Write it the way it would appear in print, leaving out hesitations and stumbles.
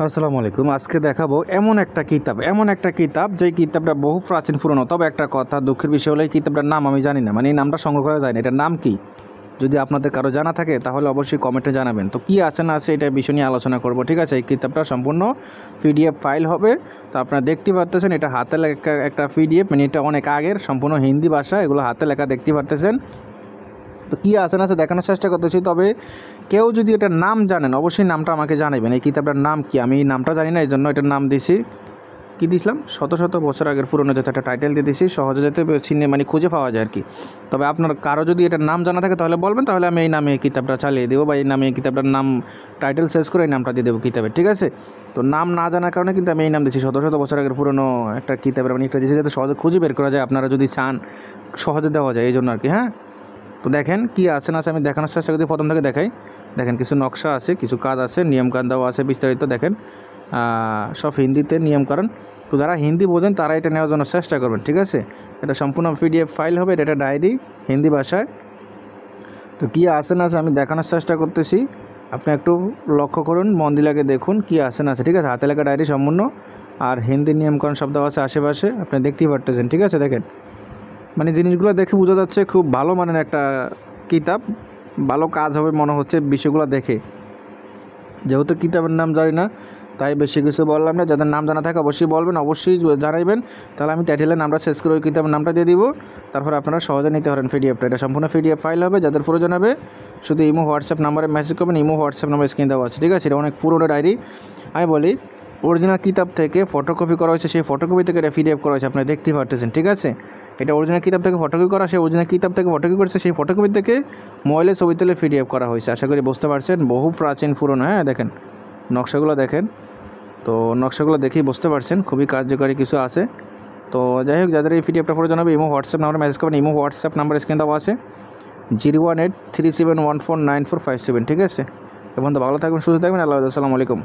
আসসালামু আলাইকুম। আজকে দেখাবো এমন একটা কিতাব যেই কিতাবটা বহু প্রাচীন পুরনো। তবে একটা কথা, দুঃখের বিষয় হলো এই কিতাবটার নাম আমি জানি না, মানে এই নামটা সংগ্রহ করা যায় না। এটার নাম কি? যদি আপনাদের কারো জানা থাকে তাহলে অবশ্যই কমেন্টে জানাবেন। তো কী আছে না আছে এটা বিষয় নিয়ে আলোচনা করব, ঠিক আছে? এই কিতাবটা সম্পূর্ণ পিডিএফ ফাইল হবে। তো আপনারা দেখতে পারতেছেন এটা হাতে লেখা একটা পিডিএফ, মানে এটা অনেক আগের, সম্পূর্ণ হিন্দি ভাষা, এগুলো হাতে লেখা দেখতে পারতেছেন। তো কী আছে না আছে দেখানোর চেষ্টা করতেছি। তবে কেউ যদি এটার নাম জানেন অবশ্যই নামটা আমাকে জানাবেন। এই কিতাবটার নাম কি? আমি এই নামটা জানি না, এই জন্য এটার নাম দিছি, কী দিয়েছিলাম, শত শত বছর আগের পুরনো যাতে একটা টাইটেল দিয়ে দিয়েছি, সহজে যাতে চিনে মানে খুঁজে পাওয়া যায় আর কি। তবে আপনার কারো যদি এটার নাম জানা থাকে তাহলে বলবেন, তাহলে আমি এই নামে এই কিতাবটা চালিয়ে দেবো, বা এই নামে এই কিতাবটার নাম টাইটেল সার্চ করে এই নামটা দিয়ে দেবো কিতাবের, ঠিক আছে? তো নাম না জানার কারণে কিন্তু আমি এই নাম দিচ্ছি, শত শত বছর আগের পুরনো একটা কিতাবের মানে একটা দিয়েছি যাতে সহজে খুঁজে বের করা যায়, আপনারা যদি চান সহজে দেওয়া যায়, এই জন্য আর কি। হ্যাঁ, তো দেখেন কী আছে না আছে আমি দেখানোর চেষ্টা করি, প্রথম থেকে দেখাই। দেখেন কিছু নকশা আছে, কিছু কাজ আছে, নিয়মকানুন দেওয়া আছে বিস্তারিত। দেখেন সব হিন্দিতে নিয়মকানুন। তো যারা হিন্দি বোঝেন তারা এটা নেওয়ার জন্য চেষ্টা করবেন, ঠিক আছে? এটা সম্পূর্ণ পিডিএফ ফাইল হবে, এটা একটা ডায়েরি হিন্দি ভাষায়। তো কী আছে না আছে আমি দেখানোর চেষ্টা করতেছি, আপনি একটু লক্ষ্য করুন, মন দিয়ে লাগে দেখুন কী আছে না আছে, ঠিক আছে? হাতে লেখা ডায়েরি সম্পূর্ণ, আর হিন্দি নিয়মকানুন শব্দ আছে আশেপাশে, আপনি দেখতেই পারতেছেন, ঠিক আছে? দেখেন মানে জিনিসগুলো দেখে বোঝা যাচ্ছে খুব ভালো মানের একটা কিতাব, ভালো কাজ হবে মনে হচ্ছে বিষয়গুলো দেখে। যেহেতু কিতাবের নাম জানি না তাই বেশি কিছু বললাম না। যাদের নাম জানা থাকে অবশ্যই বলবেন, অবশ্যই জানাইবেন, তাহলে আমি টাইটেলের নামটা শেষ করে ওই কিতাবের নামটা দিয়ে দিব। তারপর আপনারা সহজে নিতে পারেন পিডিএফটা। এটা সম্পূর্ণ পিডিএফ ফাইল হবে। যাদের প্রয়োজন হবে শুধু ইমো হোয়াটসঅ্যাপ নাম্বারে মেসেজ করবেন, ইমো হোয়াটসঅ্যাপ নাম্বার স্ক্রিন দেওয়া আছে, ঠিক আছে? এটা অনেক পুরোনো ডায়েরি। আমি বলি অরিজিনাল কিতাব থেকে ফটোকপি করা হয়েছে, সেই ফটোকপি থেকে এটা পিডিএফ করা হয়েছে, আপনি দেখতেই পারতেছেন, ঠিক আছে? এটা অরিজিনাল কিতাব থেকে ফটোকপি করা, সেই অরিজিনাল কিতাব থেকে ফটোকপি করেছে, সেই ফটোকপি থেকে মোবাইলে ছবি তুলে পিডিএফ করা হয়েছে। আশা করি বুঝতে পারছেন, বহু প্রাচীন পুরনো। হ্যাঁ, দেখেন নকশাগুলো দেখেন, তো নকশাগুলো দেখেই বুঝতে পারছেন খুবই কার্যকারী কিছু আছে। তো যাই হোক, যাদের এই পিডিএফটা প্রয়োজন হবে ইমো হোয়াটসঅ্যাপ নাম্বারে মেসেজ করবেন, ইমো হোয়াটসঅ্যাপ নাম্বার স্ক্রিন দেওয়া আছে 01837149457, ঠিক আছে? এবং তো ভালো থাকবেন, সুস্থ থাকবেন। আল্লাহ হাফেজ, আসসালামু আলাইকুম।